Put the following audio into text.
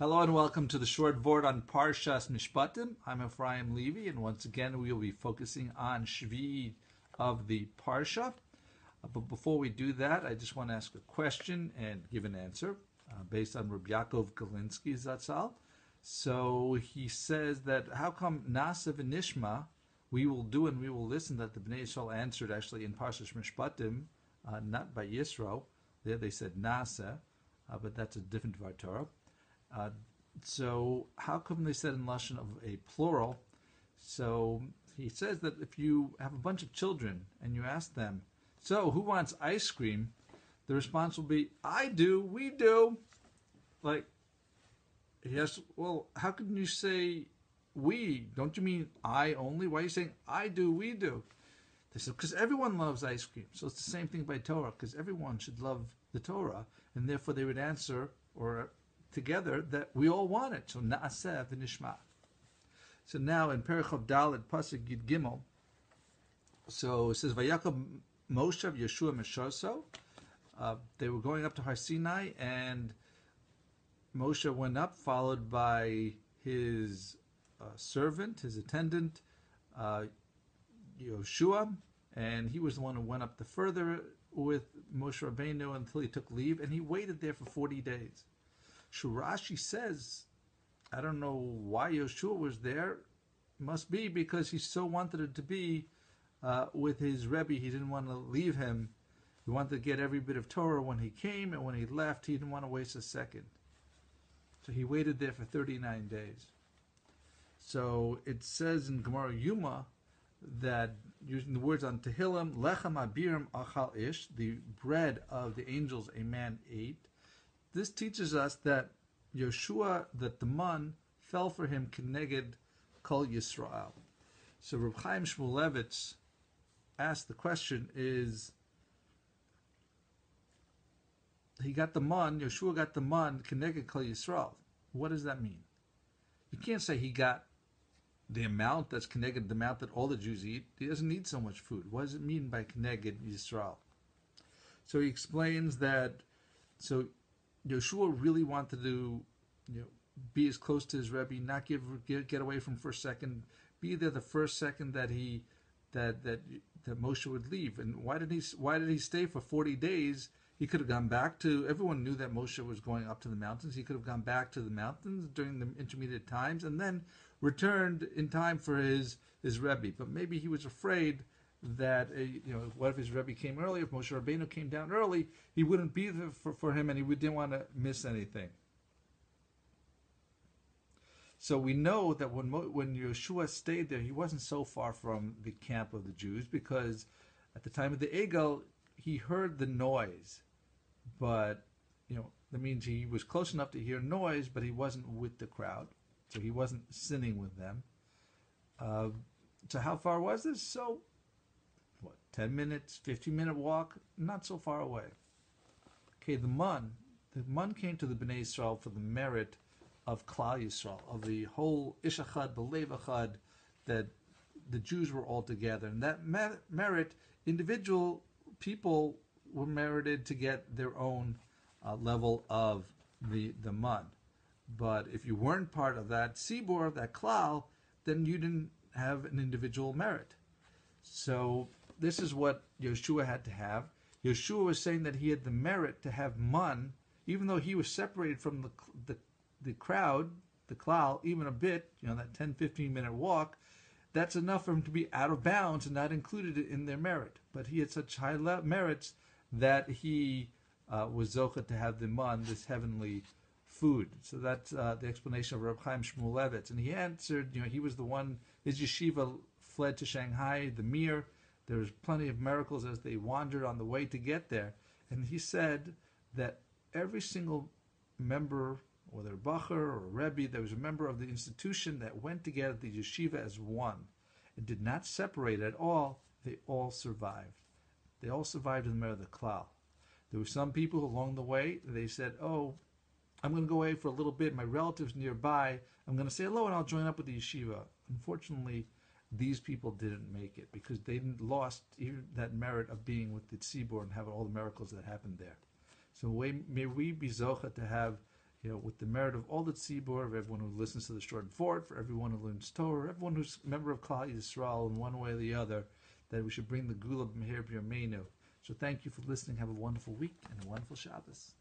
Hello and welcome to the short Vort on Parshas Mishpatim. I'm Ephraim Levy, and once again we will be focusing on Shvi of the Parsha. But before we do that, I just want to ask a question and give an answer based on Rabbi Yaakov Galinsky Zatzal. So he says that how come Nasa v'Nishma, we will do and we will listen, that the Bnei Yisrael answered actually in Parshas Mishpatim, not by Yisro. There they said Nasa, but that's a different Dvar Torah. So how come they said in Lashon of a plural? So he says that if you have a bunch of children and you ask them, so who wants ice cream? The response will be, I do, we do. Like, yes, well, how can you say we? Don't you mean I only? Why are you saying I do, we do? They said, because everyone loves ice cream. So it's the same thing by Torah, because everyone should love the Torah, and therefore they would answer, or together, that we all want it. So na'aseh v'nishma. So now in Perichov Dalet Pasuk Yud Gimel, so it says Vayakob Moshe Yehoshua Meshoso. They were going up to Har Sinai, and Moshe went up, followed by his servant, his attendant, Yehoshua, and he was the one who went up the further with Moshe Rabbeinu until he took leave, and he waited there for 40 days. Shurashi says, I don't know why Yehoshua was there. Must be because he so wanted it to be with his Rebbe. He didn't want to leave him. He wanted to get every bit of Torah when he came, and when he left, he didn't want to waste a second. So he waited there for 39 days. So it says in Gemara Yuma that, using the words on Tehillim, Lechem abirim achal ish, the bread of the angels a man ate. This teaches us that Yehoshua, that the man fell for him keneged Kol Yisrael. So Reb Chaim Shmulevitz asked the question: is he got the man? Yehoshua got the man keneged Kol Yisrael. What does that mean? You can't say he got the amount that's keneged the amount that all the Jews eat. He doesn't need so much food. What does it mean by keneged Yisrael? So he explains that. So Yehoshua really wanted to, be as close to his Rebbe, not get away from first second, be there the first second that Moshe would leave. And why did he stay for 40 days? He could have gone back to. Everyone knew that Moshe was going up to the mountains. He could have gone back to the mountains during the intermediate times and then returned in time for his Rebbe. But maybe he was afraid that what if his Rebbe came early? If Moshe Rabbeinu came down early, he wouldn't be there for him, and he didn't want to miss anything. So we know that when Yehoshua stayed there, he wasn't so far from the camp of the Jews, because at the time of the Egel, he heard the noise, but that means he was close enough to hear noise, but he wasn't with the crowd, so he wasn't sinning with them. So how far was this? So 10 minutes, 15-minute walk, not so far away. Okay, the man came to the Bnei Yisrael for the merit of Klal Yisrael, of the whole Ish Echad, B'Lev Echad, that the Jews were all together. And that merit, individual people were merited to get their own level of the man. But if you weren't part of that Sibor, that Klal, then you didn't have an individual merit. So this is what Yehoshua had to have. Yehoshua was saying that he had the merit to have man, even though he was separated from the crowd, the klal, even a bit, that 10, 15-minute walk. That's enough for him to be out of bounds and not included in their merit. But he had such high merits that he was zocheh to have the man, this heavenly food. So that's the explanation of Reb Chaim Shmulevitz. And he answered, he was the one, his yeshiva fled to Shanghai, the Mir. There was plenty of miracles as they wandered on the way to get there. And he said that every single member, whether a Bacher or a Rebbe, there was a member of the institution that went together, the yeshiva, as one. It did not separate at all. They all survived. They all survived in the merit of the Klal. There were some people along the way, they said, I'm going to go away for a little bit. My relative's nearby. I'm going to say hello and I'll join up with the yeshiva. Unfortunately, these people didn't make it because they lost even that merit of being with the Tzibor and having all the miracles that happened there. So may we be zocheh to have with the merit of all the tzibur, of everyone who listens to the short Vort, for everyone who learns Torah, everyone who's a member of Klal Yisrael in one way or the other, that we should bring the Gula B'Meher B'Yameinu. So thank you for listening. Have a wonderful week and a wonderful Shabbos.